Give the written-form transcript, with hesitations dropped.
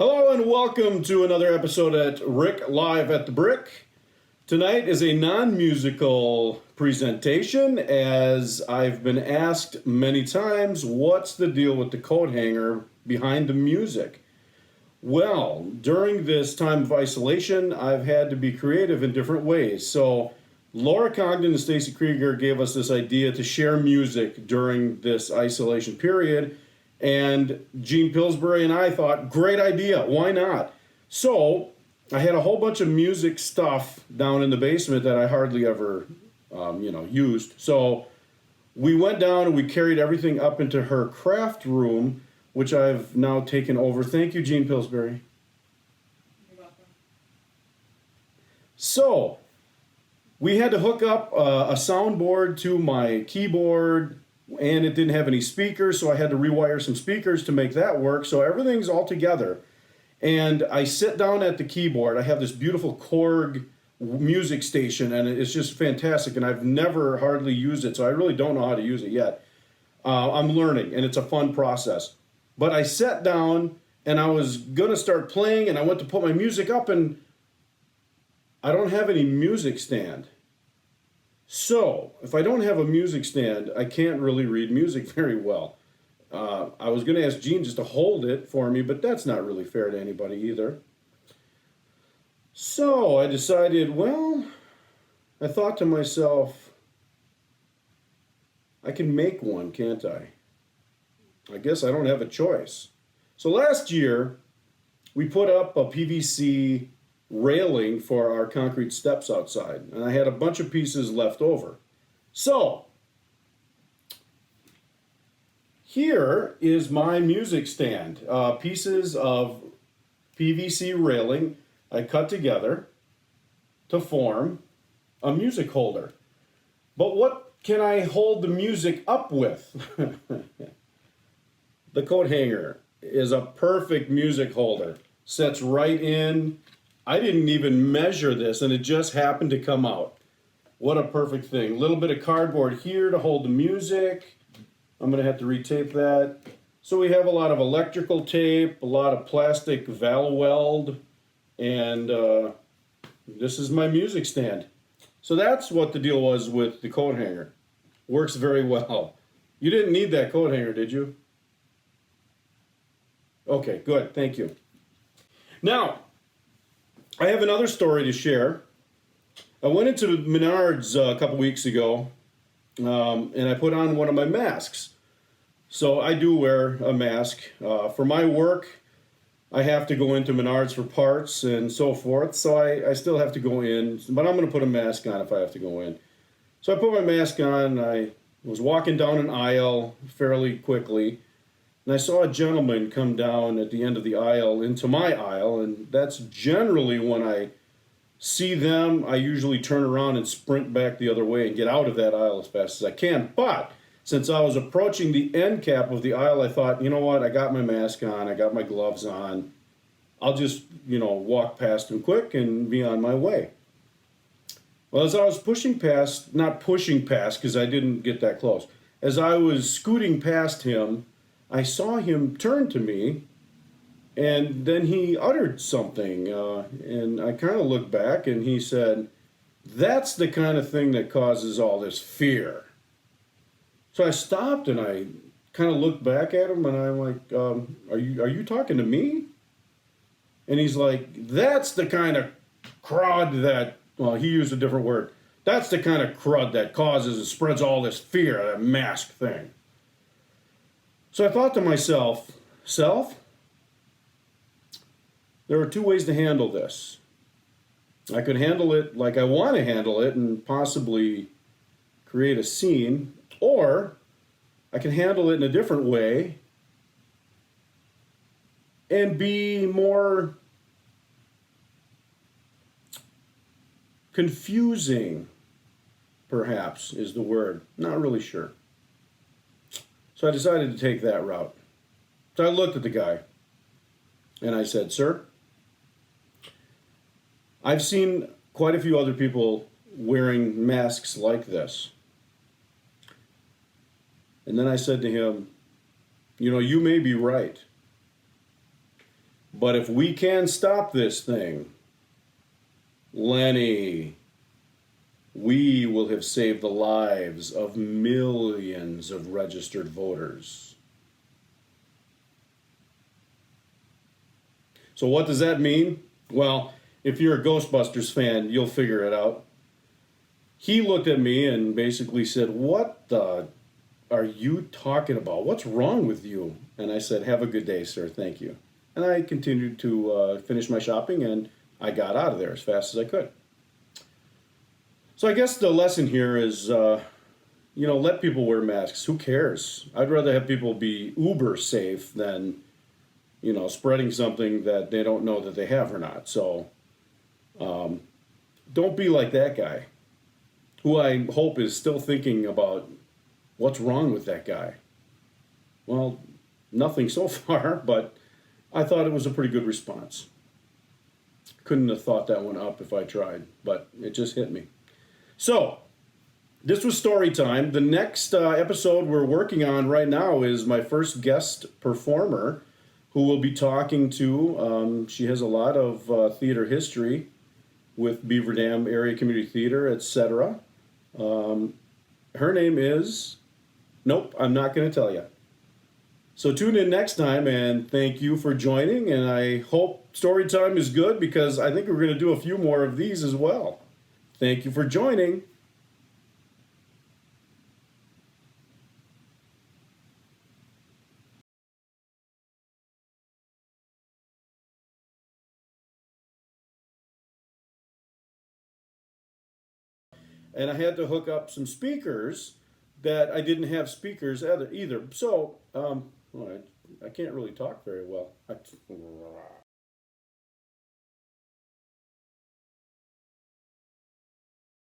Hello and welcome to another episode at Rick Live at the Brick. Tonight is a non-musical presentation, as I've been asked many times, what's the deal with the coat hanger behind the music? Well, during this time of isolation, I've had to be creative in different ways. So Laura Congdon and Stacy Krieger gave us this idea to share music during this isolation period. And Gene Pillsbury and I thought, great idea, why not? So I had a whole bunch of music stuff down in the basement that I hardly ever, used. So we went down and we carried everything up into her craft room, which I've now taken over. Thank you, Gene Pillsbury. You're welcome. So we had to hook up a soundboard to my keyboard, and it didn't have any speakers, so I had to rewire some speakers to make that work. So everything's all together. And I sit down at the keyboard. I have this beautiful Korg music station, and it's just fantastic. And I've never hardly used it, so I really don't know how to use it yet. I'm learning, and it's a fun process. But I sat down, and I was going to start playing, and I went to put my music up, and I don't have any music stand. So, if I don't have a music stand, I can't really read music very well. I was going to ask Gene just to hold it for me, but that's not really fair to anybody either. So, I decided, I thought to myself, I can make one, can't I? I guess I don't have a choice. So last year, we put up a PVC railing for our concrete steps outside, and I had a bunch of pieces left over. So here is my music stand, pieces of PVC railing I cut together to form a music holder. But what can I hold the music up with? The coat hanger is a perfect music holder. Sets right in. I didn't even measure this, and it just happened to come out. What a perfect thing. A little bit of cardboard here to hold the music. I'm going to have to retape that. So we have a lot of electrical tape, a lot of plastic Val Weld, and this is my music stand. So that's what the deal was with the coat hanger. Works very well. You didn't need that coat hanger, did you? Okay, good. Thank you. Now, I have another story to share. I went into Menards a couple weeks ago, and I put on one of my masks. So I do wear a mask. For my work, I have to go into Menards for parts and so forth, so I still have to go in, but I'm going to put a mask on if I have to go in. So I put my mask on. I was walking down an aisle fairly quickly, and I saw a gentleman come down at the end of the aisle into my aisle, and that's generally when I see them, I usually turn around and sprint back the other way and get out of that aisle as fast as I can. But since I was approaching the end cap of the aisle, I thought, you know what, I got my mask on, I got my gloves on, I'll just, walk past him quick and be on my way. Well, as I was not pushing past because I didn't get that close, as I was scooting past him, I saw him turn to me, and then he uttered something, and I kind of looked back, and he said, "That's the kind of thing that causes all this fear." So I stopped, and I kind of looked back at him, and I'm like, are you talking to me? And he's like, "That's the kind of crud that," well, he used a different word, "that's the kind of crud that causes and spreads all this fear, that mask thing." So I thought to myself, there are two ways to handle this. I could handle it like I want to handle it and possibly create a scene, or I can handle it in a different way and be more confusing, perhaps, is the word. Not really sure. So I decided to take that route. So I looked at the guy and I said, "Sir, I've seen quite a few other people wearing masks like this." And then I said to him, "You may be right. But if we can stop this thing, Lenny, we will have saved the lives of millions of registered voters. So, what does that mean? Well, if you're a Ghostbusters fan, you'll figure it out. He looked at me and basically said, "What the are you talking about? What's wrong with you?" And I said, "Have a good day, sir. Thank you." And I continued to finish my shopping, and I got out of there as fast as I could. So I guess the lesson here is, let people wear masks. Who cares? I'd rather have people be uber safe than, spreading something that they don't know that they have or not. So don't be like that guy, who I hope is still thinking about what's wrong with that guy. Well, nothing so far, but I thought it was a pretty good response. Couldn't have thought that one up if I tried, but it just hit me. So, this was story time. The next episode we're working on right now is my first guest performer who we'll be talking to. She has a lot of theater history with Beaver Dam Area Community Theater, etc. Her name is... Nope, I'm not going to tell you. So tune in next time, and thank you for joining, and I hope story time is good because I think we're going to do a few more of these as well. Thank you for joining. And I had to hook up some speakers that I didn't have speakers either. So, well, I can't really talk very well.